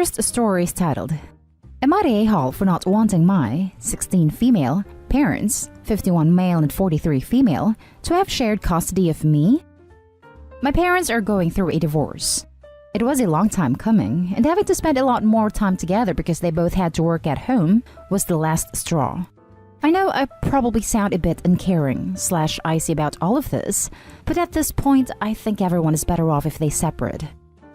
first story is titled, Am I the a-hole for not wanting my 16 female parents, 51 male and 43 female, to have shared custody of me? My parents are going through a divorce. It was a long time coming, and having to spend a lot more time together because they both had to work at home was the last straw. I know I probably sound a bit uncaring/icy about all of this, but at this point I think everyone is better off if they separate.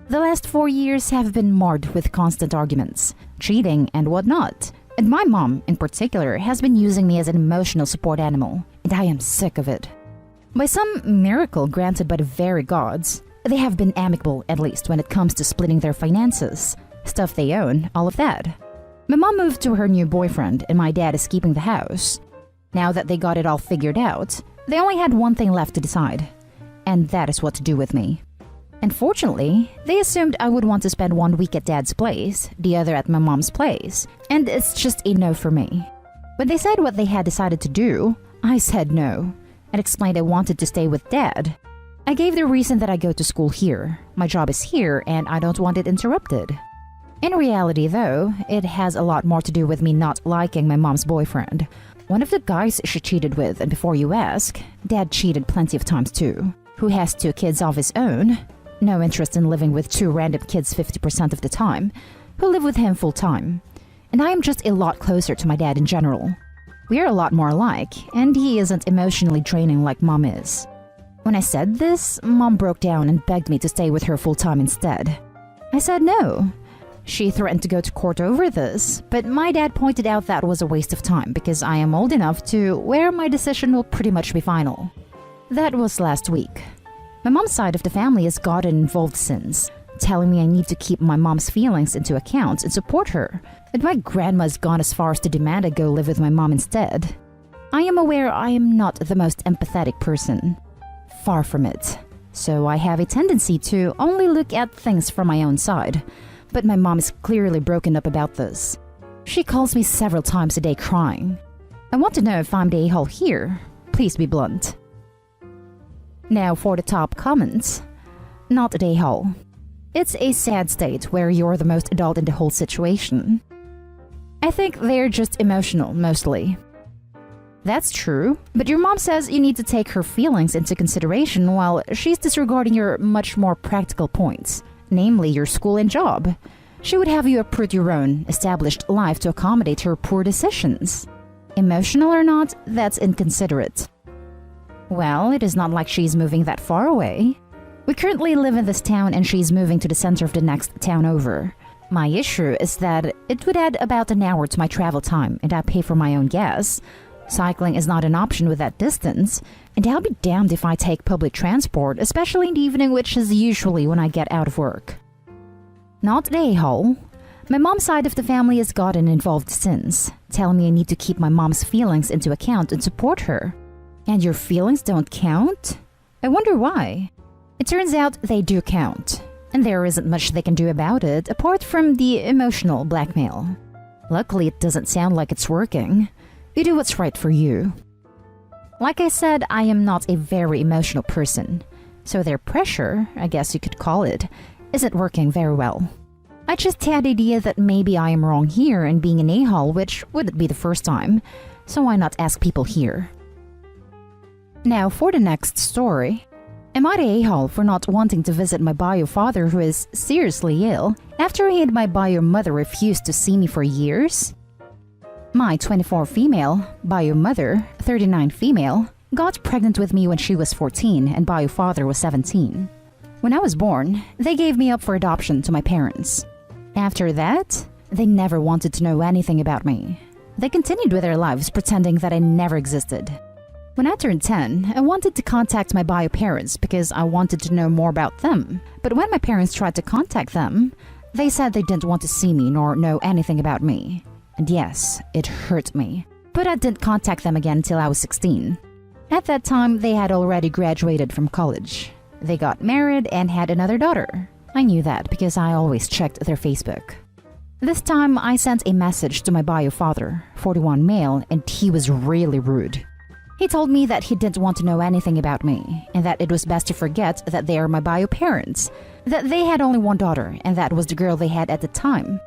The last 4 years have been marred with constant arguments, cheating and whatnot, and my mom in particular has been using me as an emotional support animal, and I am sick of it. By some miracle granted by the very gods, they have been amicable, at least when it comes to splitting their finances, stuff they own, all of that. My mom moved to her new boyfriend and my dad is keeping the house. Now that they got it all figured out, they only had one thing left to decide, and that is what to do with me. Unfortunately, they assumed I would want to spend 1 week at dad's place, the other at my mom's place, and it's just a no for me. When they said what they had decided to do, I said no, and explained I wanted to stay with dad. I gave the reason that I go to school here, my job is here, and I don't want it interrupted. In reality though, it has a lot more to do with me not liking my mom's boyfriend. One of the guys she cheated with, and before you ask, dad cheated plenty of times too. Who has 2 kids of his own, no interest in living with 2 random kids 50% of the time, who live with him full time. And I am just a lot closer to my dad in general. We are a lot more alike, and he isn't emotionally draining like mom is. When I said this, mom broke down and begged me to stay with her full time instead. I said no. She threatened to go to court over this, but my dad pointed out that was a waste of time because I am old enough to where my decision will pretty much be final. That was last week. My mom's side of the family has gotten involved since, telling me I need to keep my mom's feelings into account and support her, and my grandma's gone as far as to demand I go live with my mom instead. I am aware I am not the most empathetic person. Far from it. So I have a tendency to only look at things from my own side. But my mom is clearly broken up about this. She calls me several times a day crying. I want to know if I'm the a-hole here. Please be blunt. Now for the top comments. Not the a-hole. It's a sad state where you're the most adult in the whole situation. I think they're just emotional, mostly. That's true, but your mom says you need to take her feelings into consideration while she's disregarding your much more practical points, namely your school and job. She would have you uproot your own established life to accommodate her poor decisions. Emotional or not, that's inconsiderate. Well, it is not like she's moving that far away. We currently live in this town and she's moving to the center of the next town over. My issue is that it would add about an hour to my travel time and I pay for my own gas. Cycling is not an option with that distance, and I'll be damned if I take public transport, especially in the evening, which is usually when I get out of work. Not the a-hole. My mom's side of the family has gotten involved since, telling me I need to keep my mom's feelings into account and support her. And your feelings don't count? I wonder why. It turns out they do count, and there isn't much they can do about it apart from the emotional blackmail. Luckily, it doesn't sound like it's working. You do what's right for you. Like I said, I am not a very emotional person, so their pressure, I guess you could call it, isn't working very well. I just had the idea that maybe I am wrong here in being an a-hole, which wouldn't be the first time, so why not ask people here? Now for the next story. Am I the a-hole for not wanting to visit my bio father who is seriously ill after he and my bio mother refused to see me for years? My 24 female, bio mother, 39 female, got pregnant with me when she was 14 and bio father was 17. When I was born, they gave me up for adoption to my parents. After that, they never wanted to know anything about me. They continued with their lives pretending that I never existed. When I turned 10, I wanted to contact my bio parents because I wanted to know more about them. But when my parents tried to contact them, they said they didn't want to see me nor know anything about me. And yes, it hurt me. But I didn't contact them again until I was 16. At that time, they had already graduated from college. They got married and had another daughter. I knew that because I always checked their Facebook. This time, I sent a message to my bio father, 41 male, and he was really rude. He told me that he didn't want to know anything about me, and that it was best to forget that they are my bio parents, that they had only one daughter, and that was the girl they had at the time.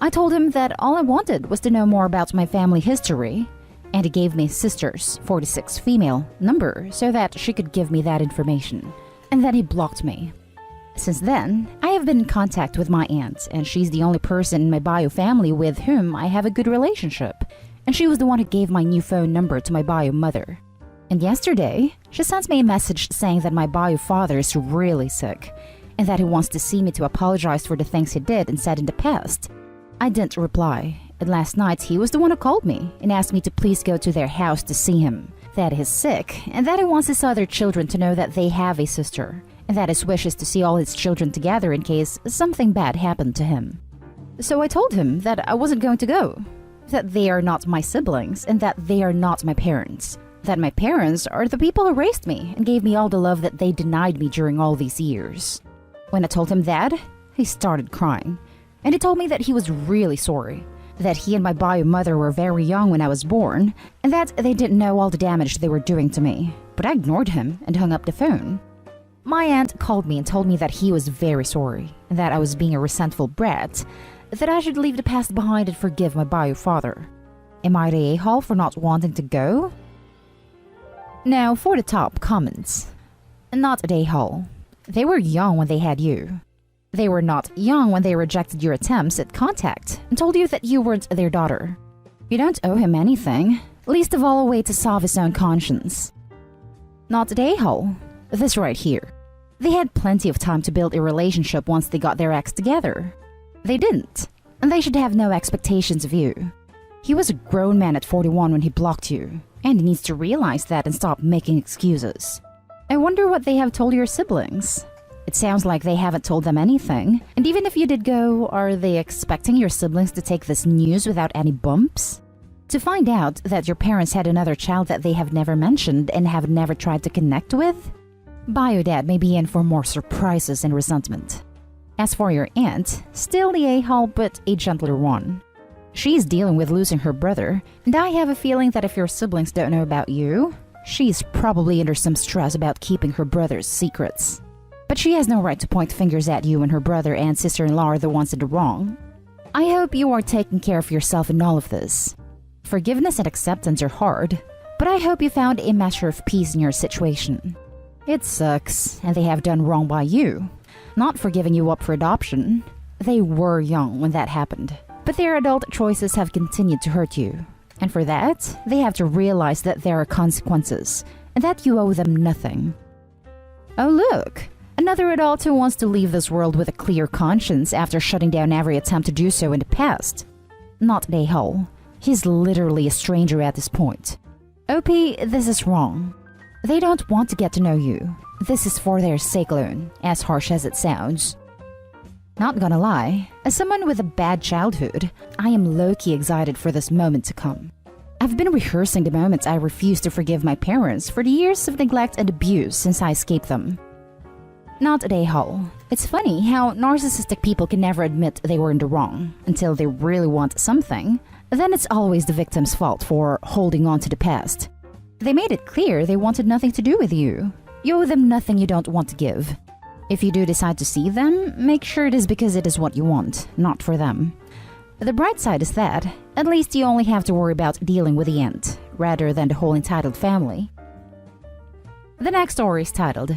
I told him that all I wanted was to know more about my family history, and he gave me his sister's 46 female number so that she could give me that information, and then he blocked me. Since then, I have been in contact with my aunt, and she's the only person in my bio family with whom I have a good relationship, and she was the one who gave my new phone number to my bio mother. And yesterday, she sent me a message saying that my bio father is really sick, and that he wants to see me to apologize for the things he did and said in the past. I didn't reply, and last night he was the one who called me and asked me to please go to their house to see him, that he's sick, and that he wants his other children to know that they have a sister, and that his wish is to see all his children together in case something bad happened to him. So I told him that I wasn't going to go, that they are not my siblings, and that they are not my parents, that my parents are the people who raised me and gave me all the love that they denied me during all these years. When I told him that, he started crying, and he told me that he was really sorry, that he and my bio mother were very young when I was born, and that they didn't know all the damage they were doing to me. But I ignored him and hung up the phone. My aunt called me and told me that he was very sorry, and that I was being a resentful brat, that I should leave the past behind and forgive my bio father. Am I the a-hole for not wanting to go? Now for the top comments. Not an a-hole. They were young when they had you. They were not young when they rejected your attempts at contact and told you that you weren't their daughter. You don't owe him anything, least of all a way to solve his own conscience. Not an a-hole. This right here. They had plenty of time to build a relationship once they got their acts together. They didn't, and they should have no expectations of you. He was a grown man at 41 when he blocked you, and he needs to realize that and stop making excuses. I wonder what they have told your siblings. It sounds like they haven't told them anything, and even if you did go, are they expecting your siblings to take this news without any bumps? To find out that your parents had another child that they have never mentioned and have never tried to connect with? Bio dad may be in for more surprises and resentment. As for your aunt, still the a-hole but a gentler one. She's dealing with losing her brother, and I have a feeling that if your siblings don't know about you, she's probably under some stress about keeping her brother's secrets. But she has no right to point fingers at you when her brother and sister-in-law are the ones in the wrong. I hope you are taking care of yourself in all of this. Forgiveness and acceptance are hard, but I hope you found a measure of peace in your situation. It sucks, and they have done wrong by you, not for giving you up for adoption. They were young when that happened, but their adult choices have continued to hurt you. And for that, they have to realize that there are consequences, and that you owe them nothing. Oh look! Another adult who wants to leave this world with a clear conscience after shutting down every attempt to do so in the past. Not an a-hole. He's literally a stranger at this point. OP, this is wrong. They don't want to get to know you. This is for their sake alone, as harsh as it sounds. Not gonna lie, as someone with a bad childhood, I am low-key excited for this moment to come. I've been rehearsing the moments I refuse to forgive my parents for the years of neglect and abuse since I escaped them. Not an a-hole. It's funny how narcissistic people can never admit they were in the wrong until they really want something. Then it's always the victim's fault for holding on to the past. They made it clear they wanted nothing to do with you. You owe them nothing you don't want to give. If you do decide to see them, make sure it is because it is what you want, not for them. The bright side is that, at least you only have to worry about dealing with the aunt, rather than the whole entitled family. The next story is titled,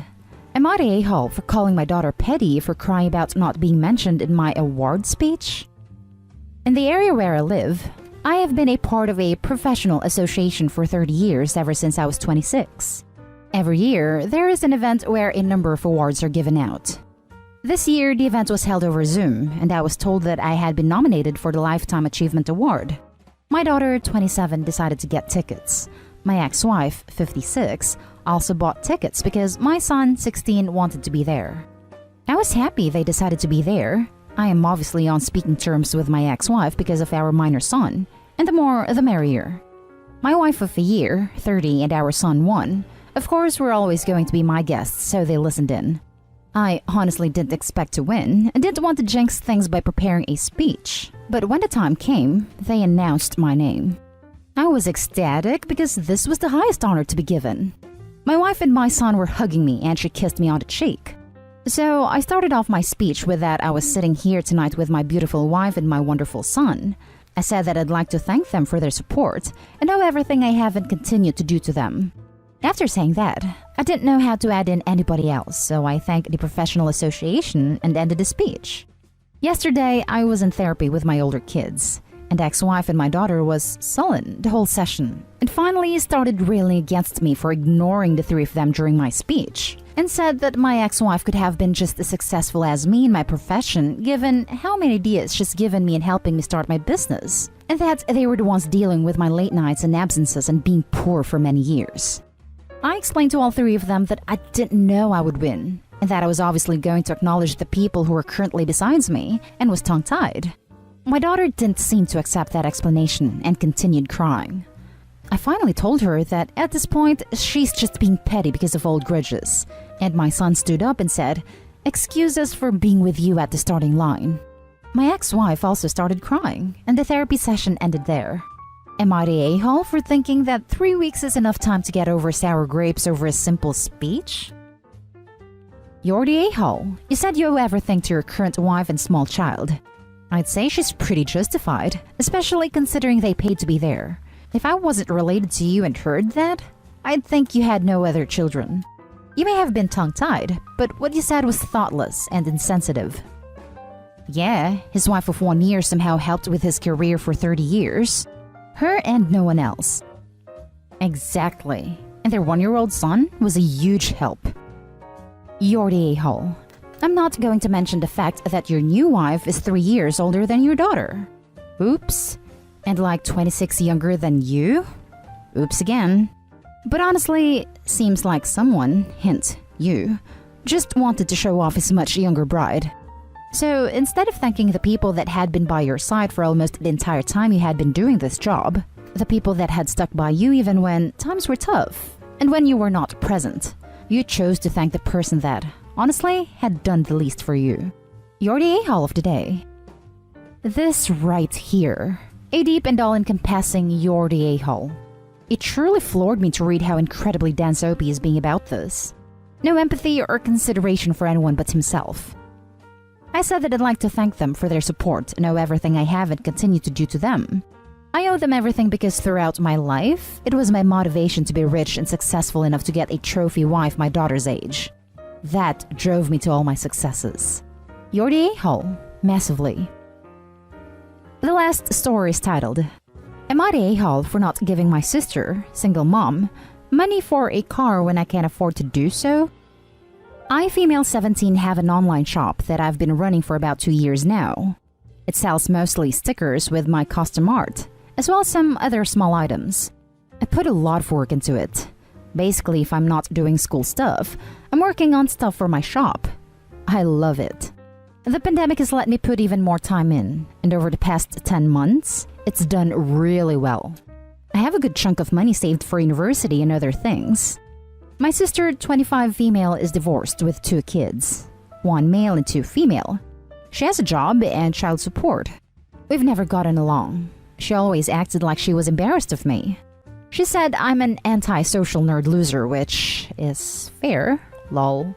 Am I the a-hole for calling my daughter petty for crying about not being mentioned in my award speech? In the area where I live, I have been a part of a professional association for 30 years ever since I was 26. Every year, there is an event where a number of awards are given out. This year, the event was held over Zoom, and I was told that I had been nominated for the Lifetime Achievement Award. My daughter, 27, decided to get tickets. My ex-wife, 56, also bought tickets because my son, 16, wanted to be there. I was happy they decided to be there. I am obviously on speaking terms with my ex-wife because of our minor son, and the more the merrier. My wife of a year, 30, and our son, 1, of course were always going to be my guests, so they listened in. I honestly didn't expect to win and didn't want to jinx things by preparing a speech, but when the time came, they announced my name. I was ecstatic because this was the highest honor to be given. My wife and my son were hugging me and she kissed me on the cheek. So I started off my speech with that I was sitting here tonight with my beautiful wife and my wonderful son. I said that I'd like to thank them for their support and owe everything I have and continue to do to them. After saying that, I didn't know how to add in anybody else, so I thanked the professional association and ended the speech. Yesterday, I was in therapy with my older kids, and ex-wife and my daughter was sullen the whole session, and finally started railing against me for ignoring the three of them during my speech, and said that my ex-wife could have been just as successful as me in my profession given how many ideas she's given me in helping me start my business, and that they were the ones dealing with my late nights and absences and being poor for many years. I explained to all three of them that I didn't know I would win, and that I was obviously going to acknowledge the people who were currently besides me, and was tongue-tied. My daughter didn't seem to accept that explanation and continued crying. I finally told her that at this point, she's just being petty because of old grudges, and my son stood up and said, "Excuse us for being with you at the starting line." My ex-wife also started crying, and the therapy session ended there. Am I the a-hole for thinking that 3 weeks is enough time to get over sour grapes over a simple speech? You're the a-hole. You said you owe everything to your current wife and small child. I'd say she's pretty justified, especially considering they paid to be there. If I wasn't related to you and heard that, I'd think you had no other children. You may have been tongue-tied, but what you said was thoughtless and insensitive. Yeah, his wife of 1 year somehow helped with his career for 30 years. Her and no one else. Exactly. And their 1-year-old son was a huge help. You're the a-hole. I'm not going to mention the fact that your new wife is 3 years older than your daughter. Oops. And like 26 younger than you? Oops again. But honestly, seems like someone, hint, you, just wanted to show off his much younger bride. So instead of thanking the people that had been by your side for almost the entire time you had been doing this job, the people that had stuck by you even when times were tough, and when you were not present, you chose to thank the person that, honestly, had done the least for you. You're the a-hole of the day. This right here, a deep and all-encompassing you're the a-hole. It truly floored me to read how incredibly dense Opie is being about this. No empathy or consideration for anyone but himself. I said that I'd like to thank them for their support and owe everything I have and continue to do to them. I owe them everything because throughout my life, it was my motivation to be rich and successful enough to get a trophy wife my daughter's age. That drove me to all my successes. You're the a-hole, massively. The last story is titled, Am I the a-hole for not giving my sister, single mom, money for a car when I can't afford to do so? I, female 17, have an online shop that I've been running for about 2 years now. It sells mostly stickers with my custom art, as well as some other small items. I put a lot of work into it. Basically, if I'm not doing school stuff, I'm working on stuff for my shop. I love it. The pandemic has let me put even more time in, and over the past 10 months, it's done really well. I have a good chunk of money saved for university and other things. My sister, 25 female, is divorced with 2 kids, 1 male and 2 female. She has a job and child support. We've never gotten along. She always acted like she was embarrassed of me. She said I'm an anti-social nerd loser, which is fair, lol.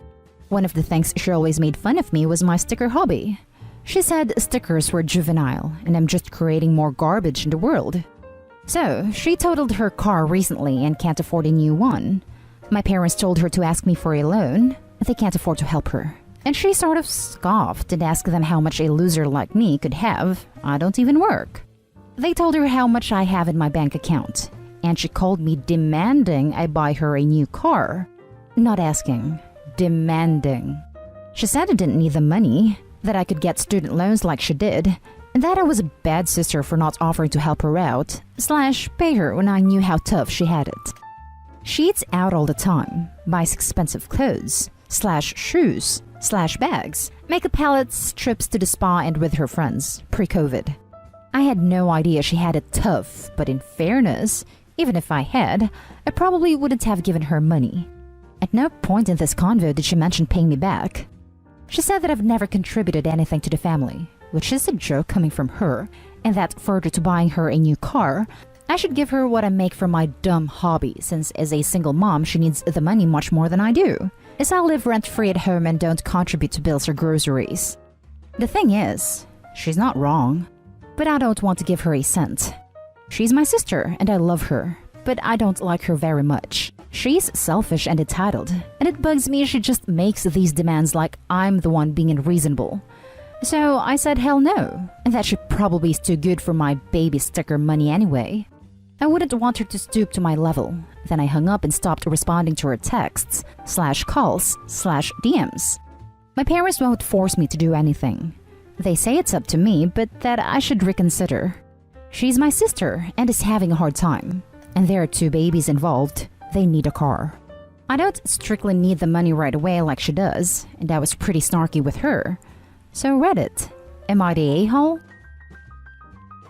One of the things she always made fun of me was my sticker hobby. She said stickers were juvenile and I'm just creating more garbage in the world. So, she totaled her car recently and can't afford a new one. My parents told her to ask me for a loan. They can't afford to help her. And she sort of scoffed and asked them how much a loser like me could have. I don't even work. They told her how much I have in my bank account. And she called me demanding I buy her a new car. Not asking, demanding. She said I didn't need the money, that I could get student loans like she did, and that I was a bad sister for not offering to help her out, / pay her when I knew how tough she had it. She eats out all the time, buys expensive clothes, / shoes, / bags, makeup palettes, trips to the spa and with her friends, pre-COVID. I had no idea she had it tough, but in fairness, even if I had, I probably wouldn't have given her money. At no point in this convo did she mention paying me back. She said that I've never contributed anything to the family, which is a joke coming from her, and that further to buying her a new car, I should give her what I make from my dumb hobby, since as a single mom she needs the money much more than I do. is I live rent-free at home and don't contribute to bills or groceries. The thing is, she's not wrong, but I don't want to give her a cent. She's my sister and I love her, but I don't like her very much. She's selfish and entitled, and it bugs me she just makes these demands like I'm the one being unreasonable. So I said hell no, and that she probably is too good for my baby sticker money anyway. I wouldn't want her to stoop to my level. Then I hung up and stopped responding to her texts, /calls, /DMs. My parents won't force me to do anything. They say it's up to me, but that I should reconsider. She's my sister and is having a hard time. And there are 2 babies involved. They need a car. I don't strictly need the money right away like she does, and I was pretty snarky with her. So Reddit, am I the a-hole?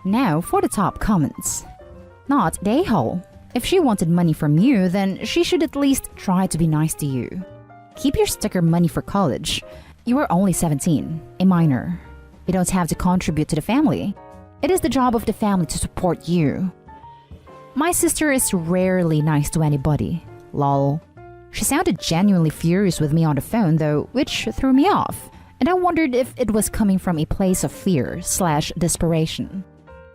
Now for the top comments. Not the a-hole. If she wanted money from you, then she should at least try to be nice to you. Keep your sticker money for college. You are only 17, a minor. You don't have to contribute to the family. It is the job of the family to support you. My sister is rarely nice to anybody. Lol. She sounded genuinely furious with me on the phone though, which threw me off. And I wondered if it was coming from a place of fear/desperation.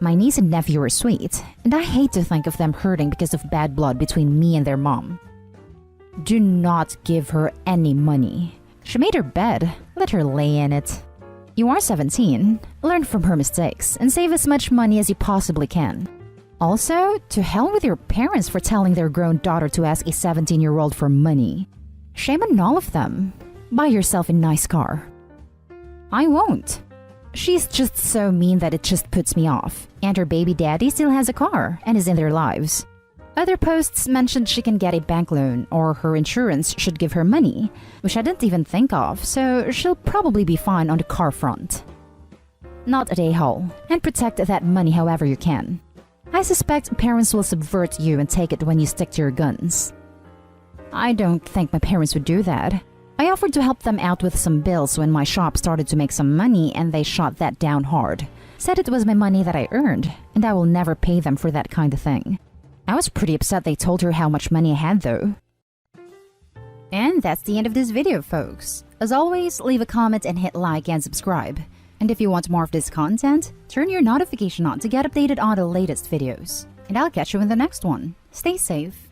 My niece and nephew are sweet, and I hate to think of them hurting because of bad blood between me and their mom. Do not give her any money. She made her bed. Let her lay in it. You are 17. Learn from her mistakes and save as much money as you possibly can. Also, to hell with your parents for telling their grown daughter to ask a 17-year-old for money. Shame on all of them. Buy yourself a nice car. I won't. She's just so mean that it just puts me off. And her baby daddy still has a car and is in their lives. Other posts mentioned she can get a bank loan or her insurance should give her money, which I didn't even think of, so she'll probably be fine on the car front. Not at a-hole, and protect that money however you can. I suspect parents will subvert you and take it when you stick to your guns. I don't think my parents would do that. I offered to help them out with some bills when my shop started to make some money and they shot that down hard. Said it was my money that I earned, and I will never pay them for that kind of thing. I was pretty upset they told her how much money I had though. And that's the end of this video, folks. As always, leave a comment and hit like and subscribe. And if you want more of this content, turn your notification on to get updated on the latest videos. And I'll catch you in the next one. Stay safe.